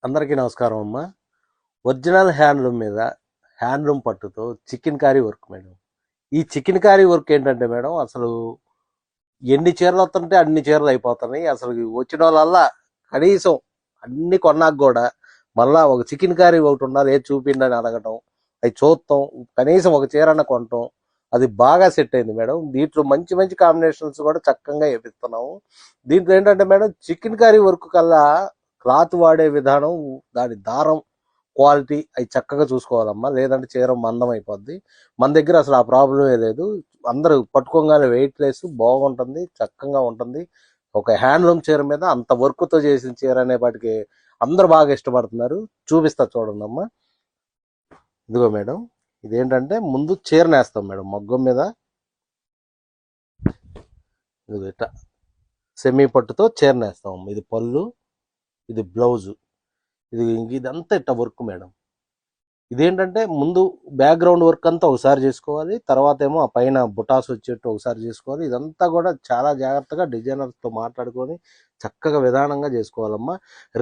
అందరికీ నమస్కారం అమ్మా. ఒరిజినల్ హ్యాండ్లూమ్ మీద హ్యాండ్లూమ్ పట్టుతో చికెన్ కారీ వర్క్ మేడం. ఈ చికెన్ కారీ వర్క్ ఏంటంటే మేడం, అసలు ఎన్ని చీరలు వస్తుంటే అన్ని చీరలు అయిపోతున్నాయి. అసలు వచ్చిన వాళ్ళల్లా కనీసం అన్ని కొన్నాక కూడా మళ్ళా ఒక చికెన్ కారీ ఒకటి ఉండాలి, ఏది చూపిండి అని అడగటం, అవి చూస్తాం, కనీసం ఒక చీరన్న కొనటం. అది బాగా సెట్ అయింది మేడం. దీంట్లో మంచి మంచి కాంబినేషన్స్ కూడా చక్కగా వేపిస్తున్నాము. దీంట్లో ఏంటంటే మేడం, చికెన్ కర్రీ వర్క్ కల్లా క్లాత్ వాడే విధానం, దాని దారం క్వాలిటీ అవి చక్కగా చూసుకోవాలమ్మా, లేదంటే చీర మందం అయిపోద్ది. మన దగ్గర అసలు ఆ ప్రాబ్లమే లేదు. అందరూ పట్టుకోగానే వెయిట్ లెస్ బాగుంటుంది, చక్కగా ఉంటుంది. ఒక హ్యాండ్లూమ్ చీర మీద అంత వర్క్తో చేసిన చీర అనే వాటికి అందరూ బాగా ఇష్టపడుతున్నారు. చూపిస్తా చూడండి అమ్మా. ఇదిగో మేడం, ఇదేంటంటే ముందు చీర నేస్తాం మేడం మగ్గం మీద. ఇదిగో ఇట్లా సెమీ పట్టుతో చీర నేస్తాం. ఇది పళ్ళు, ఇది బ్లౌజు, ఇదంతా ఇట్లా వర్క్ మేడం. ఇదేంటంటే ముందు బ్యాక్గ్రౌండ్ వర్క్ అంతా ఒకసారి చేసుకోవాలి, తర్వాత ఏమో ఆ పైన బుటాస్ వచ్చేట్టు ఒకసారి చేసుకోవాలి. ఇదంతా కూడా చాలా జాగ్రత్తగా డిజైనర్స్తో మాట్లాడుకొని చక్కగా విధానంగా చేసుకోవాలమ్మా.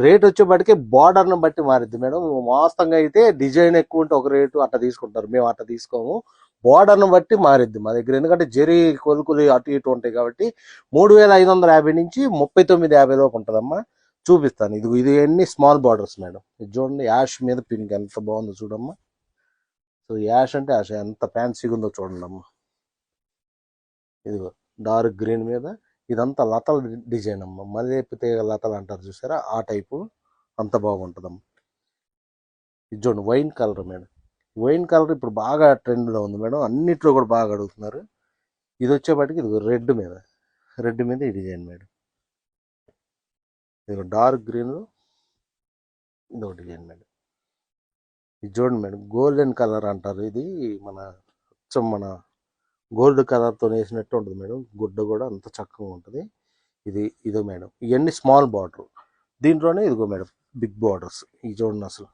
రేట్ వచ్చేప్పటికే బార్డర్ను బట్టి మారిద్ది మేడం. వాస్తవంగా అయితే డిజైన్ ఎక్కువ ఉంటే ఒక రేటు అట్లా తీసుకుంటారు, మేము అట్లా తీసుకోము. బార్డర్ను బట్టి మారిద్ది మా దగ్గర, ఎందుకంటే జరీ కొలుకులు అటు ఇటు ఉంటాయి కాబట్టి 3550 నుంచి 3950 లోపు ఉంటుందమ్మా. చూపిస్తాను. ఇది అన్ని స్మాల్ బార్డర్స్ మేడం. ఇది చూడండి, యాష్ మీద పింక్ ఎంత బాగుందో చూడమ్మా. సో యాష్ అంటే యాష్ ఎంత ఫ్యాన్సీగా ఉందో చూడండి అమ్మా. ఇదిగో డార్క్ గ్రీన్ మీద ఇదంతా లతల డిజైన్ అమ్మా, మల్లెపు తీగ లతలు అంటారు చూసారా, ఆ టైపు. అంత బాగుంటుందమ్మా. ఇది చూడండి wine colour madam. Wine colour ఇప్పుడు బాగా ట్రెండ్లో ఉంది మేడం, అన్నిట్లో కూడా బాగా అడుగుతున్నారు. ఇది వచ్చేపాటికి ఇది రెడ్ మీద ఈ డిజైన్ మేడం. ఇది డార్క్ గ్రీన్, ఇది ఒక డిజైన్ మేడం. ఇది చూడండి మేడం, గోల్డెన్ కలర్ అంటారు. ఇది మన గోల్డ్ కలర్తో వేసినట్టు ఉంటుంది మేడం. గుడ్డ కూడా అంత చక్కగా ఉంటుంది. ఇదో మేడం, ఇవన్నీ స్మాల్ బార్డర్. దీంట్లోనే ఇదిగో మేడం బిగ్ బార్డర్స్. ఇవి చూడండి, అసలు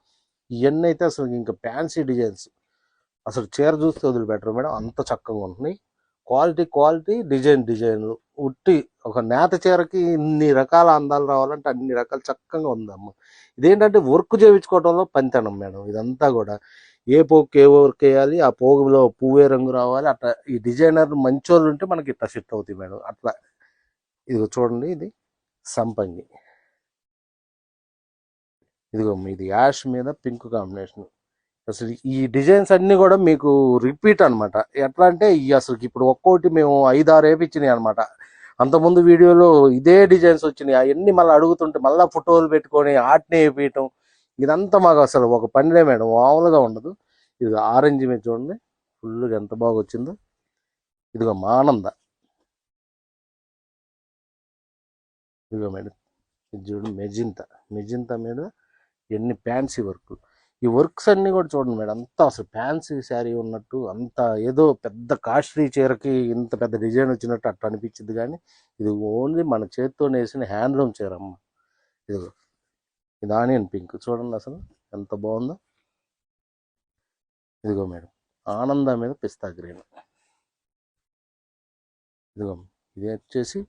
ఇవన్నీ అయితే అసలు ఇంకా ఫ్యాన్సీ డిజైన్స్. అసలు చీర చూస్తే వదిలిపెట్టరు మేడం, అంత చక్కగా ఉంటున్నాయి. క్వాలిటీ డిజైన్లు ఉట్టి ఒక నేత చీరకి ఇన్ని రకాల అందాలు రావాలంటే అన్ని రకాలు చక్కగా ఉందమ్మ. ఇదేంటంటే వర్క్ చేయించుకోవడంలో పనితనం మేడం. ఇదంతా కూడా ఏ పోగుకి ఏ వర్క్ వేయాలి, ఆ పోగులో పువ్వే రంగు రావాలి, అట్లా ఈ డిజైనర్ మంచోళ్ళు ఉంటే మనకి ఇట్లా సెట్ అవుతాయి మేడం. అట్లా ఇదిగో చూడండి, ఇది సంపంగి. ఇదిగో ఇది యాష్ మీద పింక్ కాంబినేషన్. అసలు ఈ డిజైన్స్ అన్ని కూడా మీకు రిపీట్ అనమాట. ఎట్లా అంటే అసలు ఇప్పుడు ఒక్కోటి మేము 5-6 వేపించినాయి అనమాట. అంతకుముందు వీడియోలో ఇదే డిజైన్స్ వచ్చినాయి, అవన్నీ మళ్ళీ అడుగుతుంటే మళ్ళీ ఫోటోలు పెట్టుకొని ఆటనే వేపించటం, ఇదంతా మాకు అసలు ఒక పనిలే మేడం, మామూలుగా ఉండదు. ఇది ఆరెంజ్ మీద చూడండి, ఫుల్గా ఎంత బాగా వచ్చిందో. ఇదిగో ఆనంద. ఇదిగో మేడం, ఇది చూడండి మెజింతా మీద ఎన్ని ఫ్యాన్సీ వర్క్. ఈ వర్క్స్ అన్ని కూడా చూడండి మేడం, అంతా అసలు ఫ్యాన్సీ శారీ ఉన్నట్టు, అంత ఏదో పెద్ద కాస్ట్లీ చీరకి ఇంత పెద్ద డిజైన్ వచ్చినట్టు అట్లా అనిపించింది. కానీ ఇది ఓన్లీ మన చేతితో నేసిన హ్యాండ్లూమ్ చీర అమ్మ. ఇదిగో ఇది ఆనియన్ పింక్ చూడండి, అసలు ఎంత బాగుందో. ఇదిగో మేడం ఆనంద మీద పిస్తా గ్రీన్. ఇదిగో ఇది వచ్చేసి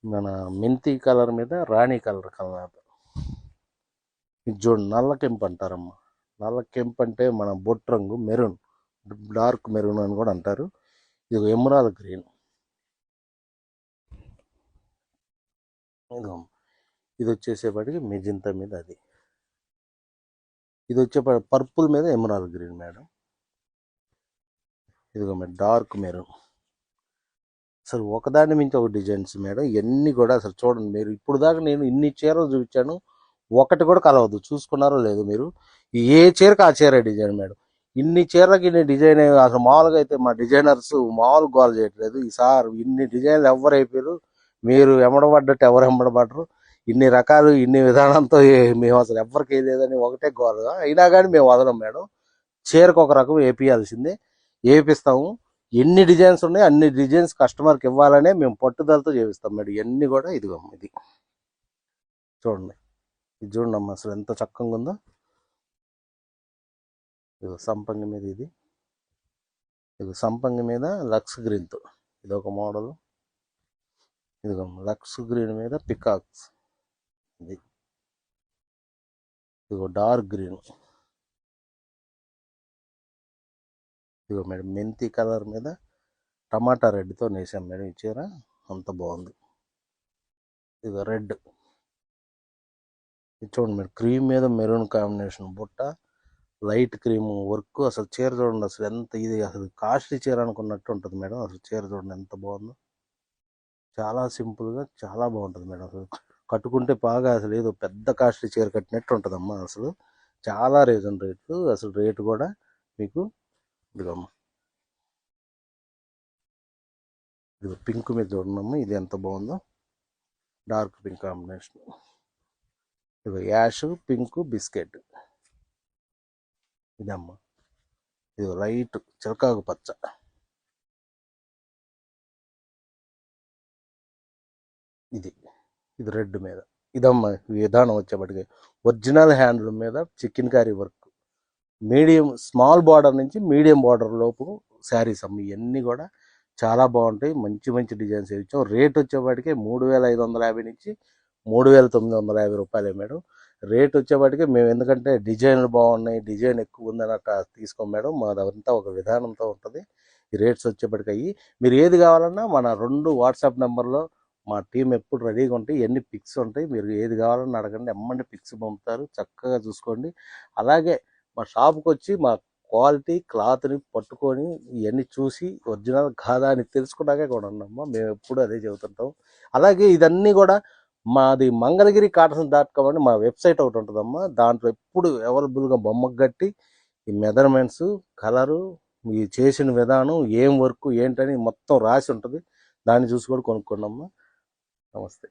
మన మెంతి కలర్ మీద రాణి కలర్. ఇది చూడండి నల్ల కెంపు అంటారమ్మా. నల్ల కెంపు అంటే మన బొట్టు రంగు మెరూన్, డార్క్ మెరూన్ అని కూడా అంటారు. ఇది ఎమరాల్డ్ గ్రీన్. ఇది వచ్చేసేపటికి మెజింతా మీద ఇది వచ్చేపాటి పర్పుల్ మీద ఎమరాల్డ్ గ్రీన్ మేడం. ఇదిగో మేడం డార్క్ మెరూన్. అసలు ఒకదాని మించి ఒక డిజైన్స్ మేడం. ఇవన్నీ కూడా అసలు చూడండి మీరు, ఇప్పుడు దాకా నేను ఇన్ని చీరలు చూపించాను, ఒకటి కూడా కలవద్దు. చూసుకున్నారో లేదు మీరు, ఏ చీరకు ఆ చీర డిజైన్ మేడం. ఇన్ని చీరలకి ఇన్ని డిజైన్ అసలు మామూలుగా అయితే మా డిజైనర్స్ మామూలు గోల్ చేయట్లేదు. ఈసారి ఇన్ని డిజైన్లు ఎవరు అయిపోయారు, మీరు ఎమ్మడబడ్డట్టు ఎవరు ఎమ్మడబడ్డరు. ఇన్ని రకాలు ఇన్ని విధానంతో మేము అసలు ఎవరికి లేదని ఒకటే గోల్గా అయినా కానీ మేము వదలం మేడం. చీరకు ఒక రకం వేపియాల్సిందే, వేపిస్తాము. ఎన్ని డిజైన్స్ ఉన్నాయి అన్ని డిజైన్స్ కస్టమర్కి ఇవ్వాలనే మేము పట్టుదలతో చేపిస్తాం మేడం. ఇవన్నీ కూడా ఇది చూడండి, ఇది చూడండి అమ్మ, అసలు ఎంత చక్కగా ఉందో. ఇది సంపంగి మీద ఇది సంపంగి మీద లక్స్ గ్రీన్తో ఇది ఒక మోడల్. ఇదిగో లక్స్ గ్రీన్ మీద పికాక్స్. ఇది ఇదిగో డార్క్ గ్రీన్, ఇదిగో మేడం మెంతి కలర్ మీద టమాటా రెడ్తో నేసాం మేడం ఈ చీర, అంత బాగుంది. ఇదిగో రెడ్, ఇది చూడండి మేడం క్రీమ్ మీద మెరూన్ కాంబినేషన్ బుట్ట, లైట్ క్రీమ్ వర్క్. అసలు చీర చూడండి, అసలు ఎంత ఇది అసలు కాస్ట్లీ చీర అనుకున్నట్టు ఉంటుంది మేడం. అసలు చీర చూడండి ఎంత బాగుందో, చాలా సింపుల్గా చాలా బాగుంటుంది మేడం. అసలు కట్టుకుంటే బాగా అసలు ఏదో పెద్ద కాస్ట్లీ చీర కట్టినట్టు ఉంటుందమ్మా. అసలు చాలా రీజన్ రేట్లు, అసలు రేటు కూడా మీకు ఇదిగమ్మా, ఇది పింక్ మీద చూడమ్మా, ఇది ఎంత బాగుందో, డార్క్ పింక్ కాంబినేషన్. ఇది యాష్ పింక్ బిస్కెట్, ఇదమ్మా ఇది లైట్ చిలకాకు పచ్చ, ఇది ఇది రెడ్ మీద. ఇదమ్మా విధానం వచ్చేప్పటికి ఒరిజినల్ హ్యాండ్లూమ్ మీద chicken curry work, medium small border నుంచి మీడియం బార్డర్ లోపు శారీస్ అమ్మ. ఇవన్నీ కూడా చాలా బాగుంటాయి, మంచి మంచి డిజైన్స్ ఇచ్చాం. రేట్ వచ్చేప్పటికే 3550 నుంచి 3950 రూపాయలే మేడం. రేట్ వచ్చేప్పటికే మేము ఎందుకంటే డిజైన్లు బాగున్నాయి, డిజైన్ ఎక్కువ ఉందని అట్లా తీసుకోం మేడం. మాదంతా ఒక విధానంతో ఉంటుంది. ఈ రేట్స్ వచ్చేప్పటికి అయ్యి మీరు ఏది కావాలన్నా మన 2 వాట్సాప్ నెంబర్లో మా టీం ఎప్పుడు రెడీగా ఉంటాయి. ఎన్ని పిక్స్ ఉంటాయి, మీరు ఏది కావాలని అడగండి, ఎమ్మంటే పిక్స్ పంపుతారు, చక్కగా చూసుకోండి. అలాగే మా షాప్కి వచ్చి మా క్వాలిటీ క్లాత్ని పట్టుకొని ఇవన్నీ చూసి ఒరిజినల్ కాదా అని తెలుసుకున్నాకే కొనండమ్మా. మేము ఎప్పుడు అదే చెబుతుంటాం. అలాగే ఇదన్నీ కూడా మాది మంగళగిరి కాటన్స్.com అని మా వెబ్సైట్ ఒకటి ఉంటుందమ్మా. దాంట్లో ఎప్పుడు అవైలబుల్గా బొమ్మకు కట్టి ఈ మెజర్మెంట్స్, కలరు, ఈ చేసిన విధానం, ఏం వర్క్ ఏంటని మొత్తం రాసి ఉంటుంది. దాన్ని చూసి కూడా కొనుక్కోండమ్మా. నమస్తే.